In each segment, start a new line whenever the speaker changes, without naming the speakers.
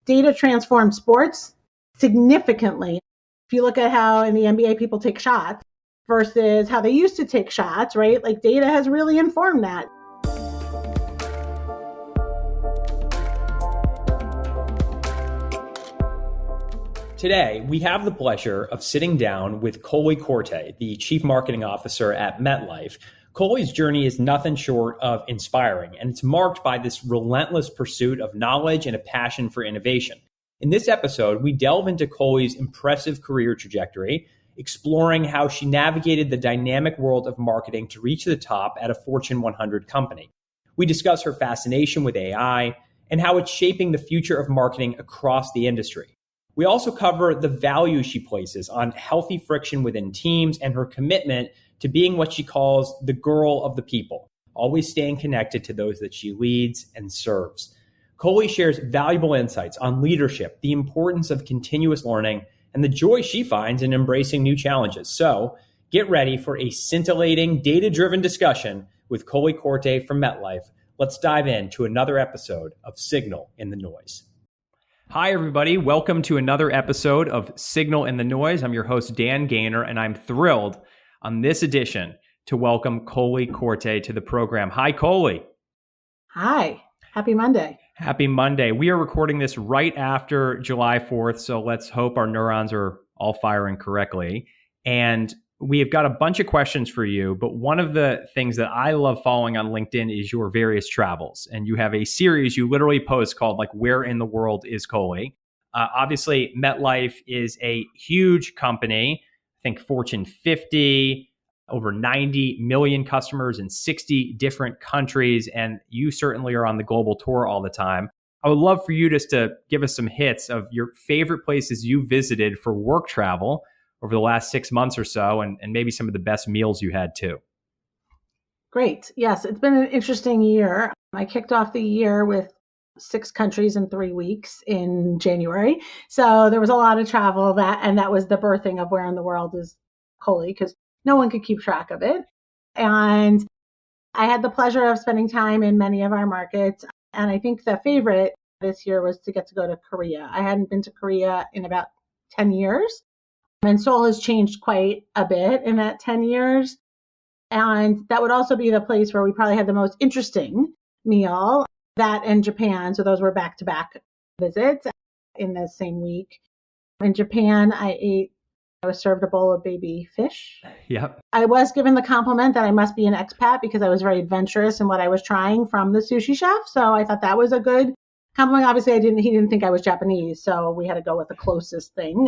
Data transformed sports significantly. If you look at how in the NBA people take shots versus how they used to take shots, right? Like data has really informed that.
Today, we have the pleasure of sitting down with Koley Corte, the Chief Marketing Officer at Metlife. Koley's journey is nothing short of inspiring, and it's marked by this relentless pursuit of knowledge and a passion for innovation. In this episode, we delve into Koley's impressive career trajectory, exploring how she navigated the dynamic world of marketing to reach the top at a Fortune 100 company. We discuss her fascination with AI and how it's shaping the future of marketing across the industry. We also cover the value she places on healthy friction within teams and her commitment to being what she calls the girl of the people, always staying connected to those that she leads and serves. Koley shares valuable insights on leadership, the importance of continuous learning, and the joy she finds in embracing new challenges. So get ready for a scintillating, data-driven discussion with Koley Corte from Metlife. Let's dive into another episode of Signal in the Noise. Hi, everybody. Welcome to another episode of Signal in the Noise. I'm your host, Dan Gaynor, and I'm thrilled on this edition to welcome Koley Corte to the program. Hi, Koley.
Hi. Happy Monday.
Happy Monday. We are recording this right after July 4th, so let's hope our neurons are all firing correctly. And we have got a bunch of questions for you, but one of the things that I love following on LinkedIn is your various travels. And you have a series you literally post called like, Where in the World is Koley? Obviously, Metlife is a huge company, I think Fortune 50, over 90 million customers in 60 different countries. And you certainly are on the global tour all the time. I would love for you just to give us some hits of your favorite places you visited for work travel over the last 6 months or so, and maybe some of the best meals you had too.
Great. Yes, it's been an interesting year. I kicked off the year with 6 countries in 3 weeks in January. So there was a lot of travel and that was the birthing of Where in the World is Koley, because no one could keep track of it. And I had the pleasure of spending time in many of our markets. And I think the favorite this year was to get to go to Korea. I hadn't been to Korea in about 10 years. And Seoul has changed quite a bit in that 10 years. And that would also be the place where we probably had the most interesting meal, that and Japan. So those were back-to-back visits in the same week. In Japan, I was served a bowl of baby fish.
Yep.
I was given the compliment that I must be an expat because I was very adventurous in what I was trying from the sushi chef. So I thought that was a good compliment. Obviously, he didn't think I was Japanese, so we had to go with the closest thing.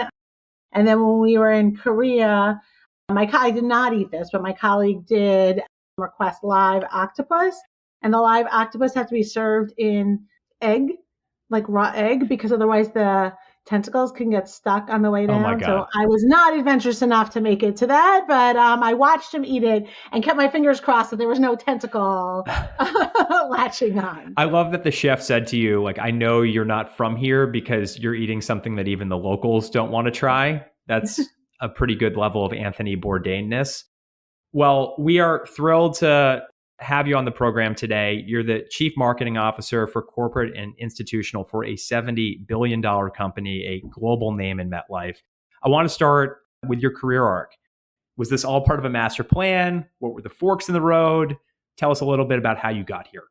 And then when we were in Korea, I did not eat this, but my colleague did request live octopus. And the live octopus had to be served in egg, like raw egg, because otherwise the tentacles can get stuck on the way down.
Oh my God.
So I was not adventurous enough to make it to that, but I watched him eat it and kept my fingers crossed that there was no tentacle latching on.
I love that the chef said to you, like, I know you're not from here because you're eating something that even the locals don't want to try. That's a pretty good level of Anthony Bourdain-ness. Well, we are thrilled to have you on the program today. You're the Chief Marketing Officer for Corporate and Institutional for a $70 billion company, a global name in Metlife. I want to start with your career arc. Was this all part of a master plan? What were the forks in the road? Tell us a little bit about how you got here.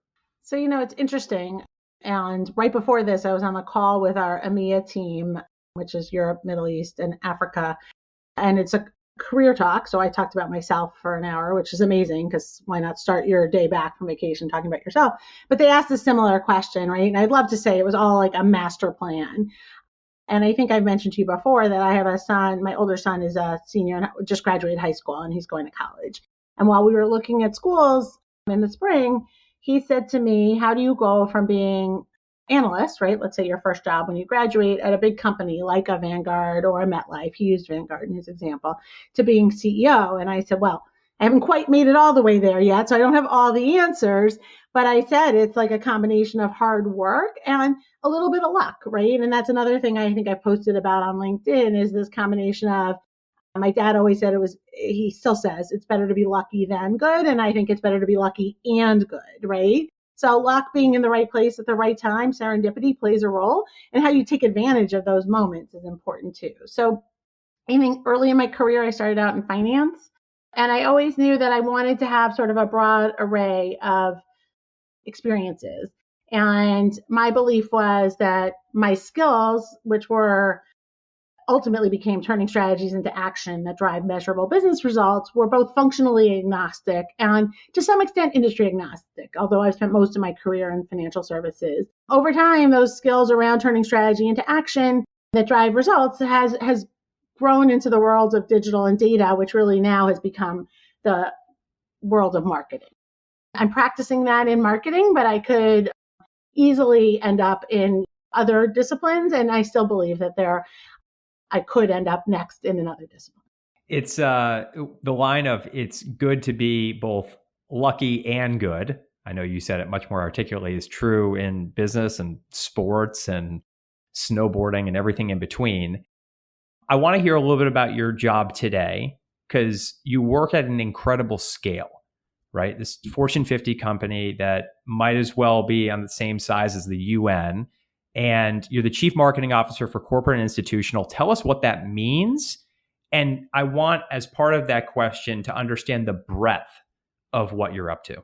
So, it's interesting. And right before this, I was on a call with our EMEA team, which is Europe, Middle East, and Africa. And it's a career talk. So I talked about myself for an hour, which is amazing because why not start your day back from vacation talking about yourself? But they asked a similar question, right? And I'd love to say it was all like a master plan. And I think I've mentioned to you before that I have a son. My older son is a senior and just graduated high school and he's going to college. And while we were looking at schools in the spring, he said to me, how do you go from being analyst, right? Let's say your first job when you graduate at a big company like a Vanguard or a Metlife, he used Vanguard in his example, to being CEO. And I said, well, I haven't quite made it all the way there yet, so I don't have all the answers. But I said it's like a combination of hard work and a little bit of luck, right? And that's another thing I think I posted about on LinkedIn is this combination of, my dad always said he still says it's better to be lucky than good. And I think it's better to be lucky and good, right? So luck, being in the right place at the right time, serendipity plays a role, and how you take advantage of those moments is important too. So I think early in my career, I started out in finance, and I always knew that I wanted to have sort of a broad array of experiences. And my belief was that my skills, which were ultimately became turning strategies into action that drive measurable business results, were both functionally agnostic and to some extent industry agnostic, although I've spent most of my career in financial services. Over time, those skills around turning strategy into action that drive results has grown into the world of digital and data, which really now has become the world of marketing. I'm practicing that in marketing, but I could easily end up in other disciplines, and I still believe that I could end up next in another discipline.
It's the line of it's good to be both lucky and good. I know you said it much more articulately, is true in business and sports and snowboarding and everything in between. I want to hear a little bit about your job today because you work at an incredible scale, right? This Fortune 50 company that might as well be on the same size as the UN. And you're the chief marketing officer for corporate and institutional. Tell us what that means. And I want, as part of that question, to understand the breadth of what you're up to.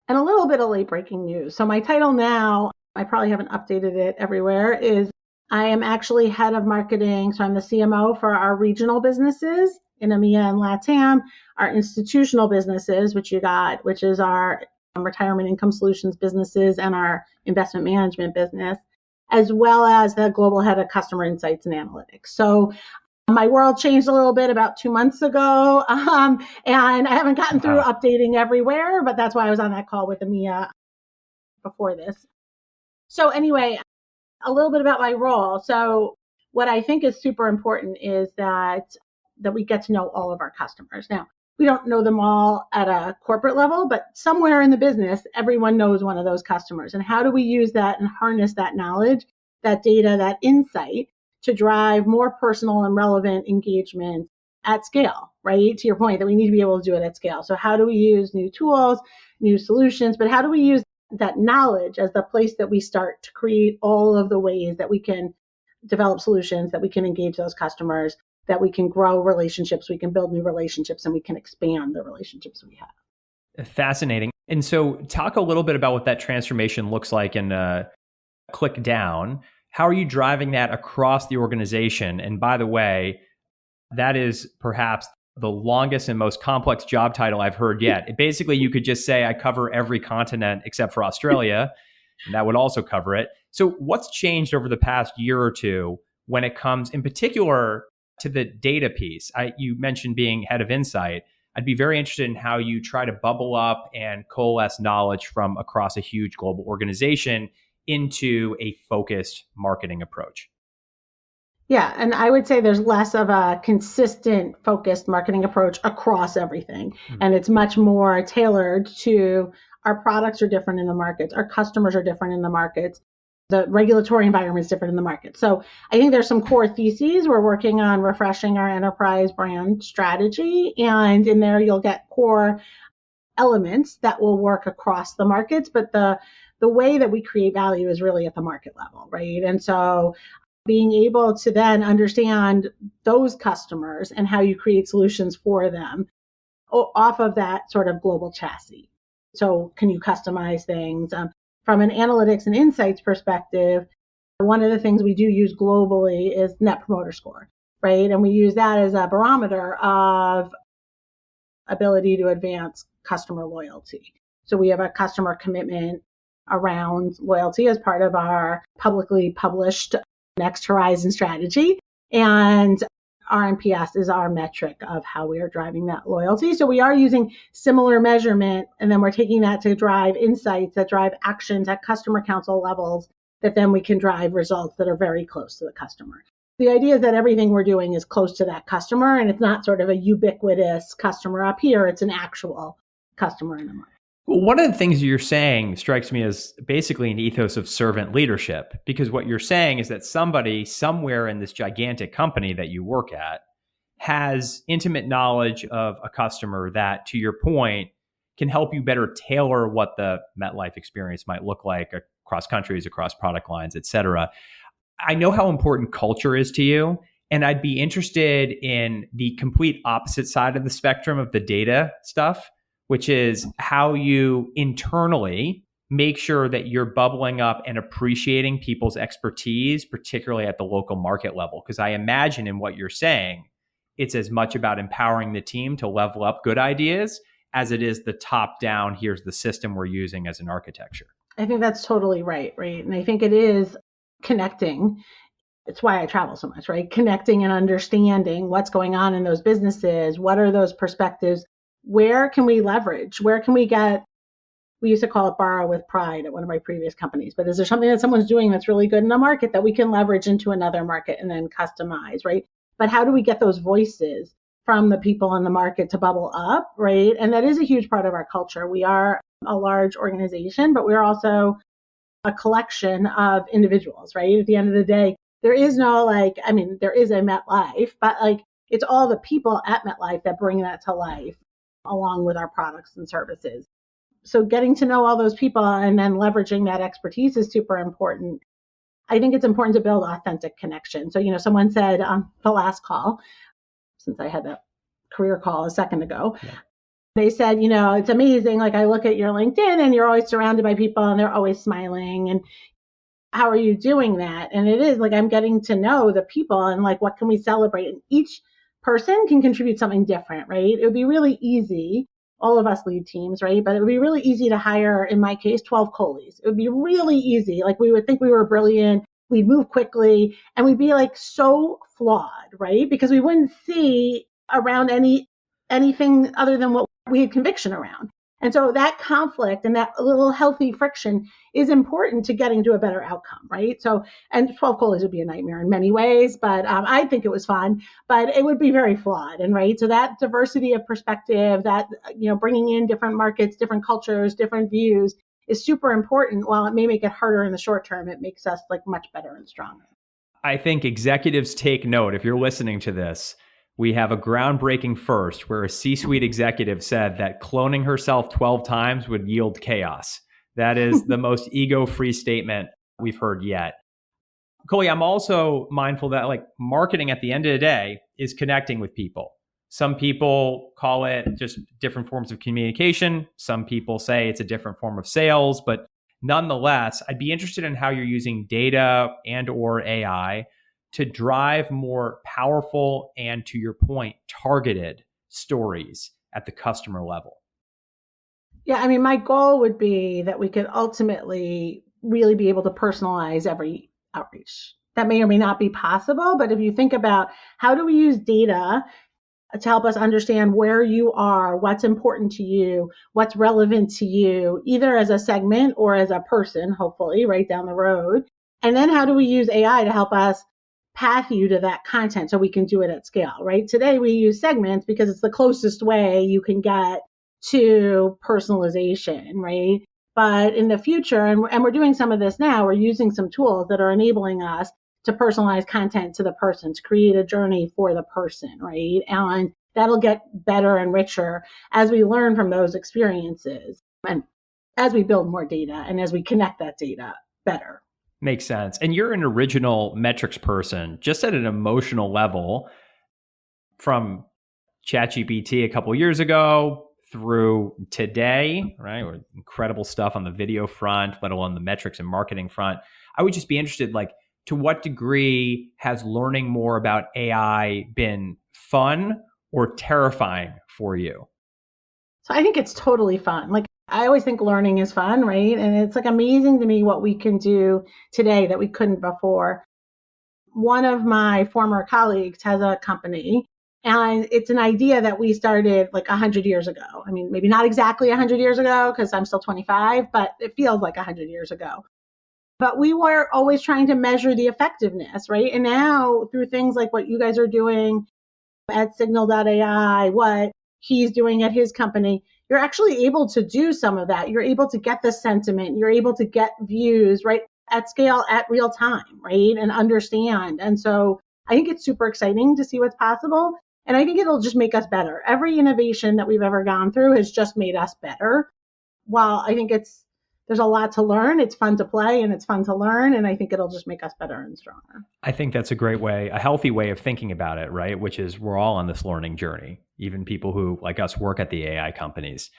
And a little bit of late breaking news. So my title now, I probably haven't updated it everywhere, is I am actually head of marketing. So I'm the CMO for our regional businesses in EMEA and LATAM, our institutional businesses, which is our retirement income solutions businesses and our investment management business, as well as the global head of customer insights and analytics. So my world changed a little bit about 2 months ago, and I haven't gotten through updating everywhere, but that's why I was on that call with EMEA before this. So anyway, a little bit about my role. So what I think is super important is that we get to know all of our customers. Now, we don't know them all at a corporate level, but somewhere in the business, everyone knows one of those customers. And how do we use that and harness that knowledge, that data, that insight to drive more personal and relevant engagement at scale, right? To your point that we need to be able to do it at scale. So how do we use new tools, new solutions, but how do we use that knowledge as the place that we start to create all of the ways that we can develop solutions, that we can engage those customers, that we can grow relationships, we can build new relationships, and we can expand the relationships we have.
Fascinating. And so talk a little bit about what that transformation looks like in click down. How are you driving that across the organization? And by the way, that is perhaps the longest and most complex job title I've heard yet. Basically, you could just say I cover every continent except for Australia, and that would also cover it. So what's changed over the past year or two when it comes in particular to the data piece? You mentioned being head of insight. I'd be very interested in how you try to bubble up and coalesce knowledge from across a huge global organization into a focused marketing approach.
Yeah, and I would say there's less of a consistent, focused marketing approach across everything. Mm-hmm. And it's much more tailored to our products are different in the markets, our customers are different in the markets, the regulatory environment is different in the market. So I think there's some core theses. We're working on refreshing our enterprise brand strategy, and in there you'll get core elements that will work across the markets, but the way that we create value is really at the market level, right? And so being able to then understand those customers and how you create solutions for them off of that sort of global chassis. So can you customize things? From an analytics and insights perspective, one of the things we do use globally is Net Promoter Score, right? And we use that as a barometer of ability to advance customer loyalty. So we have a customer commitment around loyalty as part of our publicly published Next Horizon strategy. And our NPS is our metric of how we are driving that loyalty. So we are using similar measurement, and then we're taking that to drive insights that drive actions at customer council levels that then we can drive results that are very close to the customer. The idea is that everything we're doing is close to that customer, and it's not sort of a ubiquitous customer up here. It's an actual customer in the market.
Well, one of the things you're saying strikes me as basically an ethos of servant leadership, because what you're saying is that somebody somewhere in this gigantic company that you work at has intimate knowledge of a customer that, to your point, can help you better tailor what the MetLife experience might look like across countries, across product lines, et cetera. I know how important culture is to you, and I'd be interested in the complete opposite side of the spectrum of the data stuff, which is how you internally make sure that you're bubbling up and appreciating people's expertise, particularly at the local market level. Because I imagine in what you're saying, it's as much about empowering the team to level up good ideas as it is the top down, here's the system we're using as an architecture.
I think that's totally right. And I think it is connecting. It's why I travel so much, right? Connecting and understanding what's going on in those businesses. What are those perspectives? Where can we leverage? Where can we get, we used to call it borrow with pride at one of my previous companies, but is there something that someone's doing that's really good in a market that we can leverage into another market and then customize, right? But how do we get those voices from the people in the market to bubble up, right? And that is a huge part of our culture. We are a large organization, but we're also a collection of individuals, right? At the end of the day, there is no there is a MetLife, but it's all the people at MetLife that bring that to life along with our products and services. So getting to know all those people and then leveraging that expertise is super important. I think it's important to build authentic connection. So, someone said on the last call, since I had that career call a second ago, they said, it's amazing. I look at your LinkedIn and you're always surrounded by people and they're always smiling. And how are you doing that? And it is I'm getting to know the people and what can we celebrate? And each person can contribute something different, right? It would be really easy. All of us lead teams, right? But it would be really easy to hire, in my case, 12 Koleys. It would be really easy. We would think we were brilliant. We'd move quickly and we'd be so flawed, right? Because we wouldn't see around anything other than what we had conviction around. And so that conflict and that little healthy friction is important to getting to a better outcome, right? So, and 12 Koleys would be a nightmare in many ways, but I think it was fun, but it would be very flawed. And right, so that diversity of perspective, that, bringing in different markets, different cultures, different views is super important. While it may make it harder in the short term, it makes us much better and stronger.
I think executives take note. If you're listening to this, we have a groundbreaking first where a C-suite executive said that cloning herself 12 times would yield chaos. That is the most ego-free statement we've heard yet. Koley, I'm also mindful that marketing at the end of the day is connecting with people. Some people call it just different forms of communication. Some people say it's a different form of sales, but nonetheless, I'd be interested in how you're using data and or AI to drive more powerful and, to your point, targeted stories at the customer level.
Yeah, my goal would be that we could ultimately really be able to personalize every outreach. That may or may not be possible, but if you think about how do we use data to help us understand where you are, what's important to you, what's relevant to you, either as a segment or as a person, hopefully, right down the road. And then how do we use AI to help us path you to that content so we can do it at scale, right? Today we use segments because it's the closest way you can get to personalization, right? But in the future, and we're doing some of this now, we're using some tools that are enabling us to personalize content to the person, to create a journey for the person, right? And that'll get better and richer as we learn from those experiences and as we build more data and as we connect that data better.
Makes sense. And you're an original metrics person, just at an emotional level, from ChatGPT a couple years ago through today, right? Or incredible stuff on the video front, let alone the metrics and marketing front. I would just be interested, to what degree has learning more about AI been fun or terrifying for you?
So I think it's totally fun. I always think learning is fun, right? And it's amazing to me what we can do today that we couldn't before. One of my former colleagues has a company, and it's an idea that we started 100 years ago. Maybe not exactly 100 years ago because I'm still 25, but it feels like 100 years ago. But we were always trying to measure the effectiveness, right? And now through things like what you guys are doing at Signal.ai, what he's doing at his company, you're actually able to do some of that. You're able to get the sentiment. You're able to get views, right, at scale, at real time, right, and understand. And so I think it's super exciting to see what's possible. And I think it'll just make us better. Every innovation that we've ever gone through has just made us better. While I think there's a lot to learn, it's fun to play and it's fun to learn. And I think it'll just make us better and stronger.
I think that's a great way, a healthy way of thinking about it, right? Which is we're all on this learning journey, even people who, like us, work at the AI companies.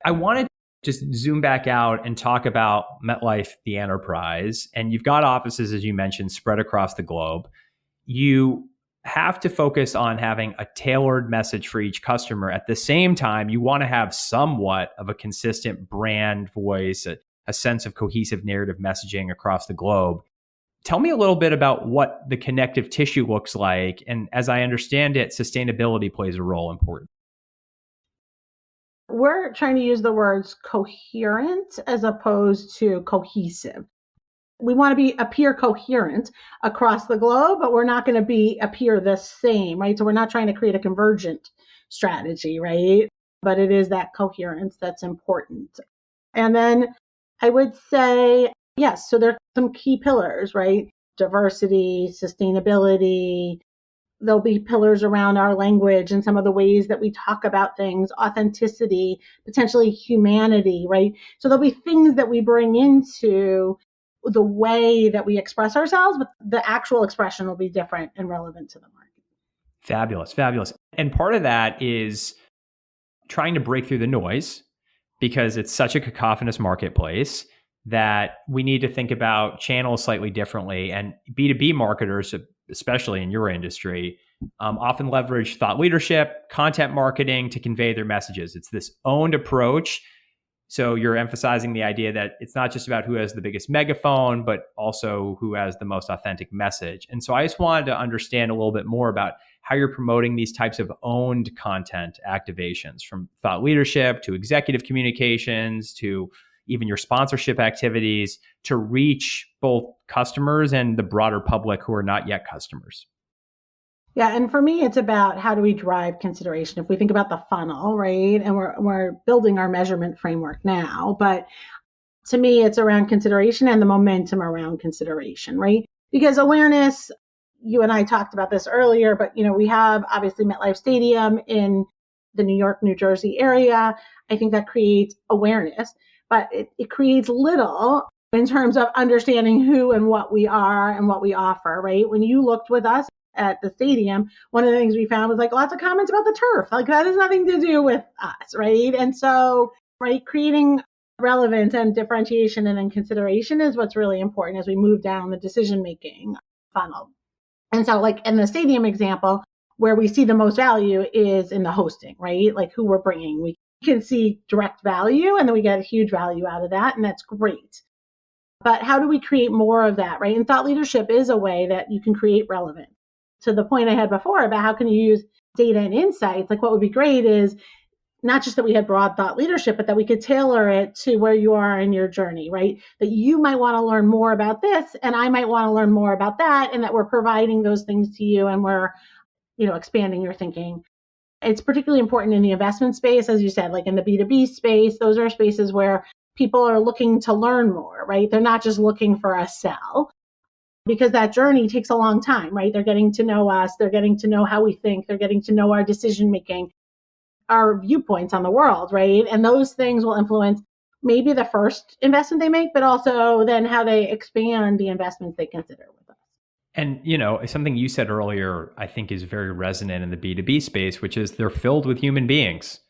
I wanted to just zoom back out and talk about Metlife, the enterprise. And you've got offices, as you mentioned, spread across the globe. You have to focus on having a tailored message for each customer. At the same time, you want to have somewhat of a consistent brand voice, a sense of cohesive narrative messaging across the globe. Tell me a little bit about what the connective tissue looks like. And as I understand it, sustainability plays a role important.
We're trying to use the words coherent as opposed to cohesive. We want to appear coherent across the globe, but we're not going to appear the same, right? So we're not trying to create a convergent strategy, right? But it is that coherence that's important. And then I would say, yes, so there are some key pillars, right? Diversity, sustainability. There'll be pillars around our language and some of the ways that we talk about things, authenticity, potentially humanity, right? So there'll be things that we bring into the way that we express ourselves, but the actual expression will be different and relevant to the market.
Fabulous, fabulous. And part of that is trying to break through the noise because it's such a cacophonous marketplace that we need to think about channels slightly differently. And B2B marketers, especially in your industry, often leverage thought leadership, content marketing to convey their messages. It's this owned approach. So you're emphasizing the idea that it's not just about who has the biggest megaphone, but also who has the most authentic message. And so I just wanted to understand a little bit more about how you're promoting these types of owned content activations, from thought leadership to executive communications to even your sponsorship activities, to reach both customers and the broader public who are not yet customers.
Yeah, and for me, it's about how do we drive consideration. If we think about the funnel, right, and we're building our measurement framework now, but to me, it's around consideration and the momentum around consideration, right? Because awareness, you and I talked about this earlier, but we have obviously Metlife Stadium in the New York, New Jersey area. I think that creates awareness, but it creates little in terms of understanding who and what we are and what we offer, right? When you looked with us at the stadium, one of the things we found was like lots of comments about the turf. Like that has nothing to do with us, right? And so, right, creating relevance and differentiation and then consideration is what's really important as we move down the decision-making funnel. And so like in the stadium example, where we see the most value is in the hosting, right? Like who we're bringing. We can see direct value and then we get a huge value out of that. And that's great. But how do we create more of that, right? And thought leadership is a way that you can create relevance. To the point I had before about how can you use data and insights, like what would be great is not just that we had broad thought leadership, but that we could tailor it to where you are in your journey, right? That you might want to learn more about this and I might want to learn more about that, and that we're providing those things to you and we're, expanding your thinking. It's particularly important in the investment space, as you said, like in the B2B space. Those are spaces where people are looking to learn more, right? They're not just looking for a sell, because that journey takes a long time, right? They're getting to know us. They're getting to know how we think. They're getting to know our decision making, our viewpoints on the world, right? And those things will influence maybe the first investment they make, but also then how they expand the investments they consider with us.
And, something you said earlier, I think is very resonant in the B2B space, which is they're filled with human beings,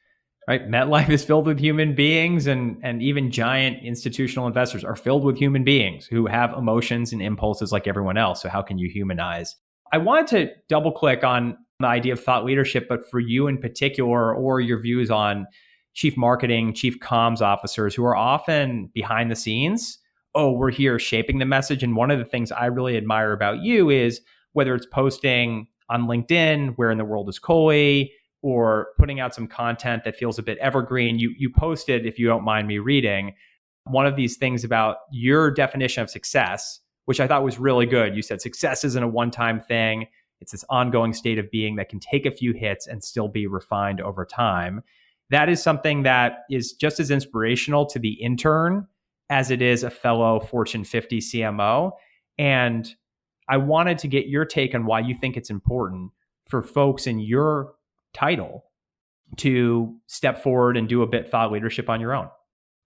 right? MetLife is filled with human beings, and even giant institutional investors are filled with human beings who have emotions and impulses like everyone else. So how can you humanize? I wanted to double click on the idea of thought leadership, but for you in particular, or your views on chief marketing, chief comms officers who are often behind the scenes. Oh, we're here shaping the message. And one of the things I really admire about you is whether it's posting on LinkedIn, where in the world is Koley, or putting out some content that feels a bit evergreen. You posted, if you don't mind me reading, one of these things about your definition of success, which I thought was really good. You said success isn't a one-time thing. It's this ongoing state of being that can take a few hits and still be refined over time. That is something that is just as inspirational to the intern as it is a fellow Fortune 50 CMO. And I wanted to get your take on why you think it's important for folks in your title to step forward and do a bit thought leadership on your own?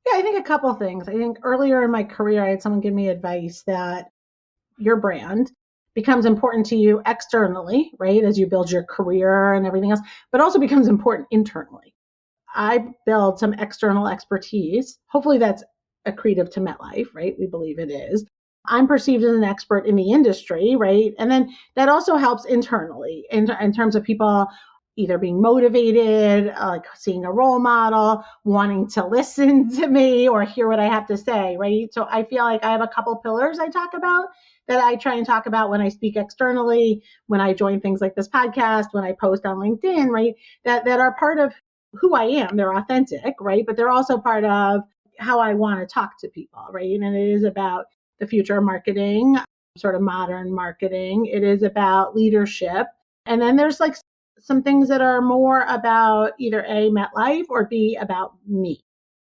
Yeah, I think a couple of things. I think earlier in my career, I had someone give me advice that your brand becomes important to you externally, right, as you build your career and everything else, but also becomes important internally. I build some external expertise. Hopefully that's accretive to Metlife, right? We believe it is. I'm perceived as an expert in the industry, right? And then that also helps internally in terms of people either being motivated, like seeing a role model, wanting to listen to me or hear what I have to say, right? So I feel like I have a couple pillars I talk about that I try and talk about when I speak externally, when I join things like this podcast, when I post on LinkedIn, right? That are part of who I am. They're authentic, right? But they're also part of how I want to talk to people, right? And it is about the future of marketing, sort of modern marketing. It is about leadership. And then there's like some things that are more about either A, Metlife, or B, about me,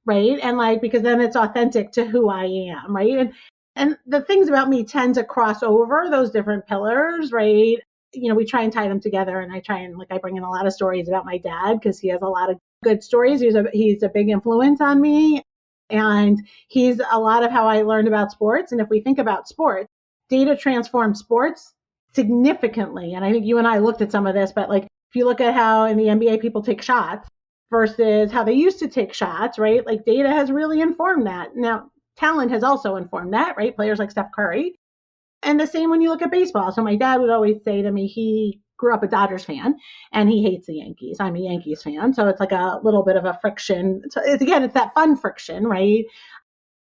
right? And like, because then it's authentic to who I am, right? And the things about me tend to cross over those different pillars, right? You know, we try and tie them together, and I try and I bring in a lot of stories about my dad because he has a lot of good stories. He's a big influence on me, and he's a lot of how I learned about sports. And if we think about sports, data transforms sports significantly. And I think you and I looked at some of this, but like if you look at how in the NBA people take shots versus how they used to take shots, right? Like data has really informed that. Now, talent has also informed that, right? Players like Steph Curry. And the same when you look at baseball. So my dad would always say to me, he grew up a Dodgers fan and he hates the Yankees. I'm a Yankees fan. So it's like a little bit of a friction. So it's that fun friction, right?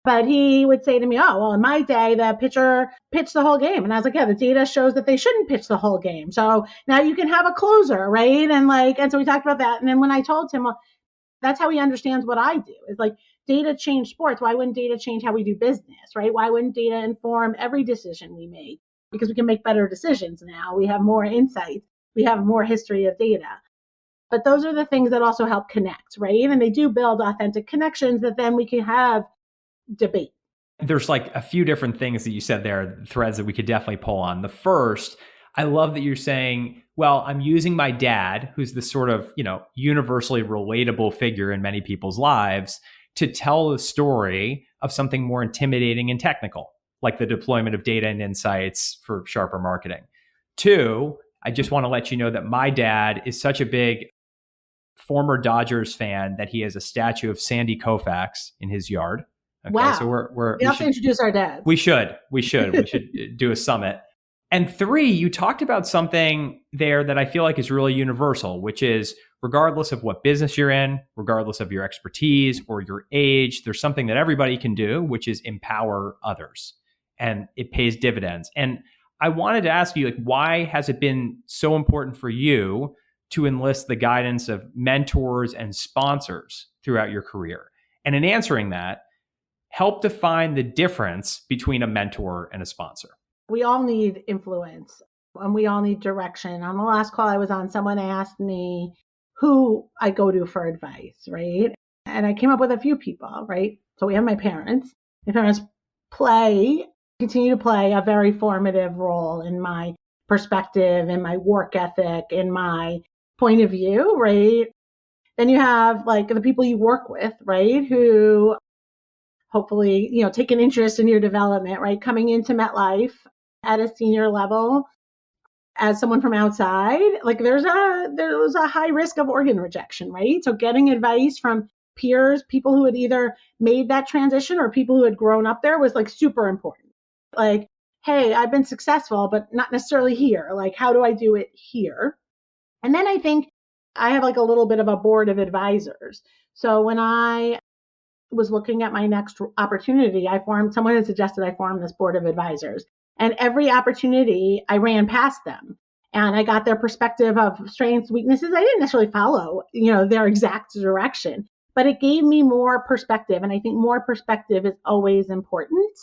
But he would say to me, oh, well, in my day, the pitcher pitched the whole game. And I was like, yeah, the data shows that they shouldn't pitch the whole game. So now you can have a closer, right? And so we talked about that. And then when I told him, well, that's how he understands what I do. It's like data change sports. Why wouldn't data change how we do business, right? Why wouldn't data inform every decision we make? Because we can make better decisions now. We have more insights. We have more history of data. But those are the things that also help connect, right? And they do build authentic connections that then we can have debate.
There's like a few different things that you said there, threads that we could definitely pull on. The first, I love that you're saying, well, I'm using my dad, who's this sort of, universally relatable figure in many people's lives, to tell the story of something more intimidating and technical, like the deployment of data and insights for sharper marketing. Two, I just want to let you know that my dad is such a big former Dodgers fan that he has a statue of Sandy Koufax in his yard. Okay,
wow.
So
we have to introduce our dads.
We should do a summit. And three, you talked about something there that I feel like is really universal, which is regardless of what business you're in, regardless of your expertise or your age, there's something that everybody can do, which is empower others. And it pays dividends. And I wanted to ask you, why has it been so important for you to enlist the guidance of mentors and sponsors throughout your career? And in answering that, help define the difference between a mentor and a sponsor.
We all need influence and we all need direction. On the last call I was on, someone asked me who I go to for advice, right? And I came up with a few people, right? So we have my parents. My parents continue to play a very formative role in my perspective, in my work ethic, in my point of view, right? Then you have like the people you work with, right? Who hopefully, take an interest in your development, right? Coming into Metlife at a senior level as someone from outside, like there was a high risk of organ rejection, right? So getting advice from peers, people who had either made that transition or people who had grown up there was like super important. Like, hey, I've been successful, but not necessarily here. Like, how do I do it here? And then I think I have like a little bit of a board of advisors. So when I was looking at my next opportunity, someone had suggested I form this board of advisors. And every opportunity I ran past them and I got their perspective of strengths, weaknesses. I didn't necessarily follow, their exact direction, but it gave me more perspective. And I think more perspective is always important.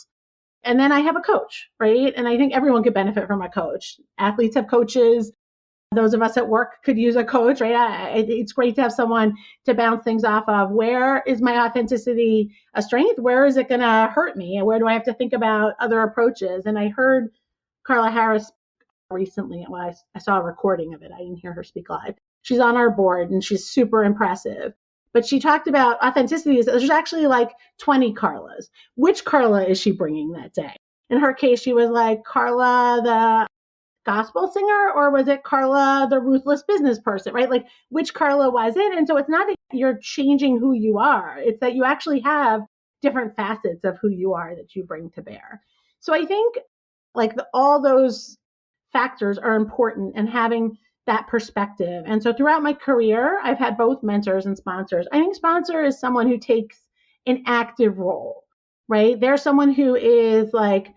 And then I have a coach, right? And I think everyone could benefit from a coach. Athletes have coaches. Those of us at work could use a coach, right? It's great to have someone to bounce things off of. Where is my authenticity a strength? Where is it going to hurt me? And where do I have to think about other approaches? And I heard Carla Harris recently. Well, I saw a recording of it. I didn't hear her speak live. She's on our board and she's super impressive. But she talked about authenticity. There's actually like 20 Carlas. Which Carla is she bringing that day? In her case, she was like Carla, the gospel singer, or was it Carla, the ruthless business person, right? Like, which Carla was it? And so it's not that you're changing who you are. It's that you actually have different facets of who you are that you bring to bear. So I think like all those factors are important and having that perspective. And so throughout my career, I've had both mentors and sponsors. I think sponsor is someone who takes an active role, right? They're someone who is like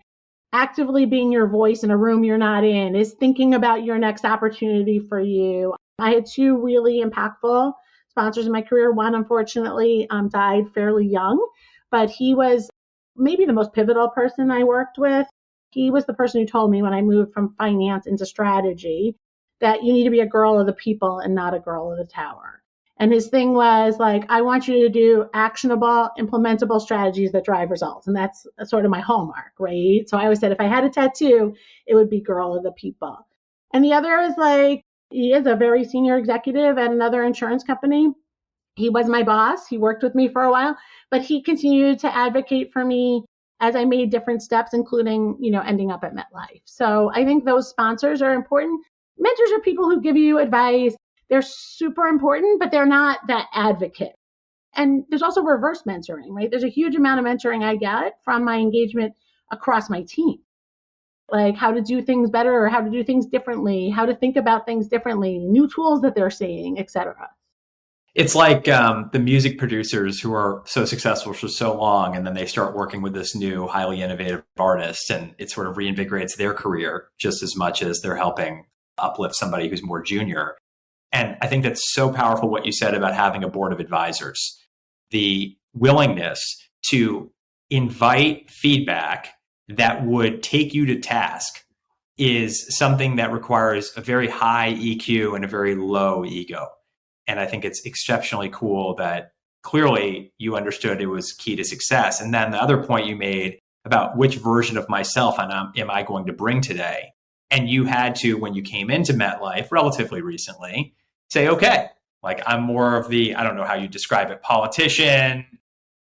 actively being your voice in a room you're not in, is thinking about your next opportunity for you. I had two really impactful sponsors in my career. One, unfortunately, died fairly young, but he was maybe the most pivotal person I worked with. He was the person who told me when I moved from finance into strategy that you need to be a girl of the people and not a girl of the tower. And his thing was like, I want you to do actionable, implementable strategies that drive results. And that's sort of my hallmark, right? So I always said if I had a tattoo, it would be girl of the people. And the other is like, he is a very senior executive at another insurance company. He was my boss. He worked with me for a while, but he continued to advocate for me as I made different steps, including, ending up at Metlife. So I think those sponsors are important. Mentors are people who give you advice. They're super important, but they're not that advocate. And there's also reverse mentoring, right? There's a huge amount of mentoring I get from my engagement across my team, like how to do things better or how to do things differently, how to think about things differently, new tools that they're seeing, etc.
It's like the music producers who are so successful for so long, and then they start working with this new, highly innovative artist, and it sort of reinvigorates their career just as much as they're helping uplift somebody who's more junior. And I think that's so powerful what you said about having a board of advisors. The willingness to invite feedback that would take you to task is something that requires a very high EQ and a very low ego. And I think it's exceptionally cool that clearly you understood it was key to success. And then the other point you made about which version of myself am I going to bring today? And you had to, when you came into MetLife relatively recently, say, okay, like I'm more of the, I don't know how you describe it, politician,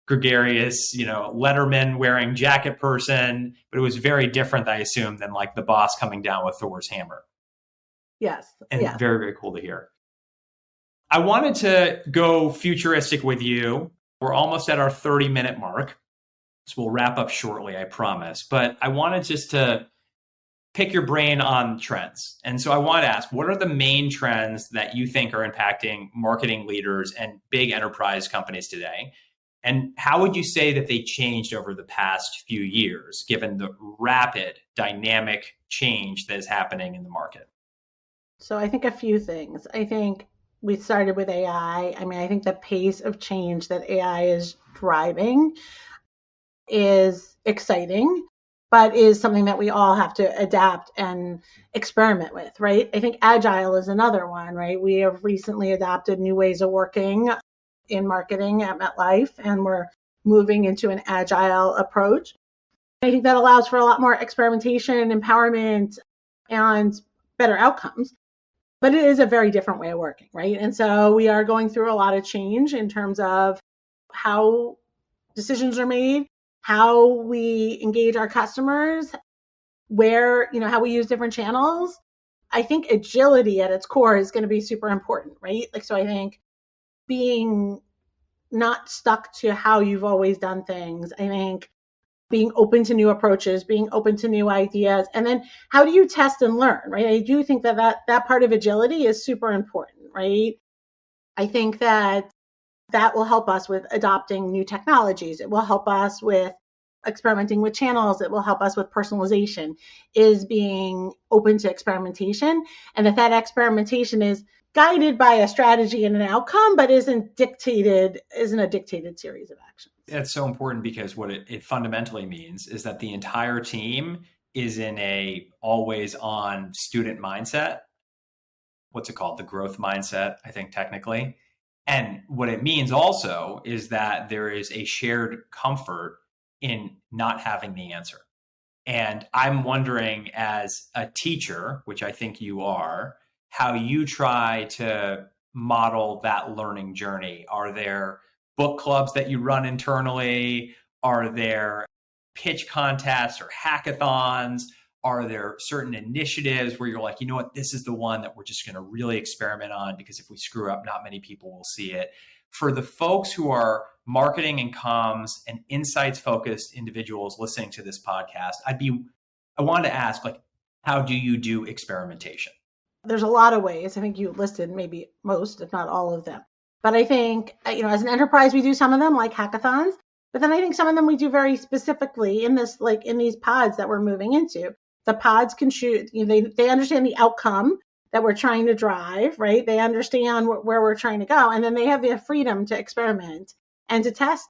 gregarious, Letterman wearing jacket person, but it was very different, I assume, than like the boss coming down with Thor's hammer.
Yes.
And
yeah.
Very, very cool to hear. I wanted to go futuristic with you. We're almost at our 30-minute mark, so we'll wrap up shortly, I promise. But I wanted just to pick your brain on trends. And so I want to ask, what are the main trends that you think are impacting marketing leaders and big enterprise companies today? And how would you say that they changed over the past few years, given the rapid dynamic change that is happening in the market?
So I think a few things. I think we started with AI. I think the pace of change that AI is driving is exciting, but is something that we all have to adapt and experiment with, right? I think agile is another one, right? We have recently adopted new ways of working in marketing at MetLife, and we're moving into an agile approach. I think that allows for a lot more experimentation, empowerment, and better outcomes. But it is a very different way of working, right? And so we are going through a lot of change in terms of how decisions are made, how we engage our customers, how we use different channels. I think agility at its core is going to be super important, right? So I think being not stuck to how you've always done things. I think being open to new approaches, being open to new ideas, and then how do you test and learn, right? I do think that part of agility is super important, right? I think that will help us with adopting new technologies. It will help us with experimenting with channels. It will help us with personalization, is being open to experimentation, and that experimentation is guided by a strategy and an outcome, but isn't a dictated series of actions.
That's so important because what it fundamentally means is that the entire team is in a always on student mindset. What's it called? The growth mindset, I think, technically. And what it means also is that there is a shared comfort in not having the answer. And I'm wondering, as a teacher, which I think you are, how you try to model that learning journey. Are there book clubs that you run internally? Are there pitch contests or hackathons? Are there certain initiatives where you're like, you know what, this is the one that we're just going to really experiment on, because if we screw up, not many people will see it? For the folks who are marketing and comms and insights focused individuals listening to this podcast, I wanted to ask, like, how do you do experimentation?
There's a lot of ways. I think you listed maybe most, if not all of them. But I think, as an enterprise, we do some of them like hackathons, but then I think some of them we do very specifically in this, like in these pods that we're moving into. The pods can shoot, they understand the outcome that we're trying to drive, right? They understand where we're trying to go. And then they have the freedom to experiment and to test.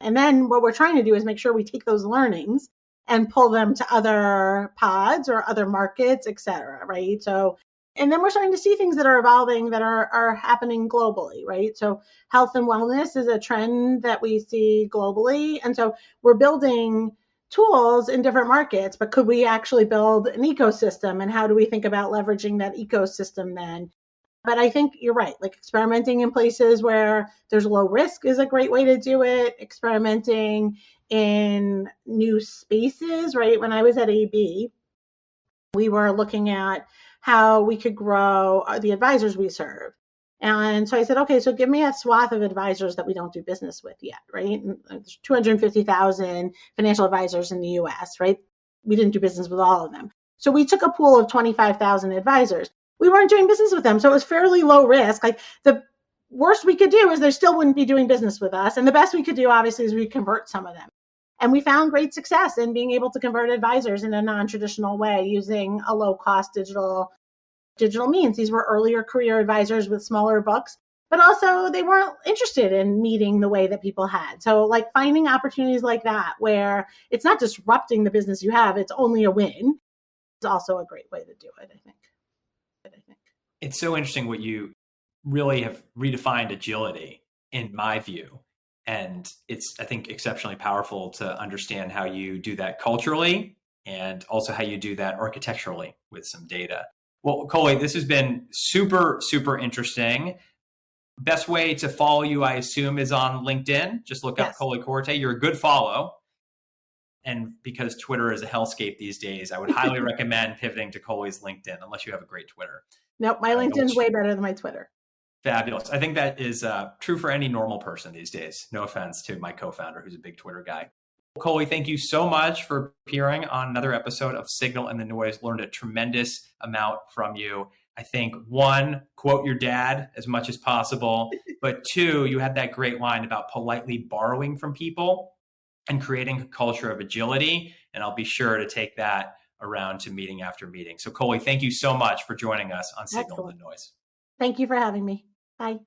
And then what we're trying to do is make sure we take those learnings and pull them to other pods or other markets, et cetera, right? So, and then we're starting to see things that are evolving that are happening globally, right? So health and wellness is a trend that we see globally. And so we're building tools in different markets, but could we actually build an ecosystem? And how do we think about leveraging that ecosystem then? But I think you're right, like experimenting in places where there's low risk is a great way to do it. Experimenting in new spaces, right? When I was at AB, we were looking at how we could grow the advisors we serve. And so I said, okay, so give me a swath of advisors that we don't do business with yet, right? And there's 250,000 financial advisors in the US, right? We didn't do business with all of them. So we took a pool of 25,000 advisors. We weren't doing business with them. So it was fairly low risk. Like the worst we could do is they still wouldn't be doing business with us. And the best we could do, obviously, is we convert some of them. And we found great success in being able to convert advisors in a non-traditional way using a low-cost digital means. These were earlier career advisors with smaller books, but also they weren't interested in meeting the way that people had. So like finding opportunities like that where it's not disrupting the business you have, it's only a win, is also a great way to do it, I think.
It's so interesting what you really have redefined agility, in my view. And it's, I think, exceptionally powerful to understand how you do that culturally and also how you do that architecturally with some data. Well, Koley, this has been super, super interesting. Best way to follow you, I assume, is on LinkedIn. Just look up Koley Corte. You're a good follow. And because Twitter is a hellscape these days, I would highly recommend pivoting to Koley's LinkedIn, unless you have a great Twitter.
Nope, my LinkedIn's way better than my Twitter.
Fabulous. I think that is true for any normal person these days. No offense to my co-founder, who's a big Twitter guy. Koley, thank you so much for appearing on another episode of Signal and the Noise. Learned a tremendous amount from you. I think, one, quote your dad as much as possible. But two, you had that great line about politely borrowing from people and creating a culture of agility. And I'll be sure to take that around to meeting after meeting. So Koley, thank you so much for joining us on Signal and the Noise.
Thank you for having me. Bye.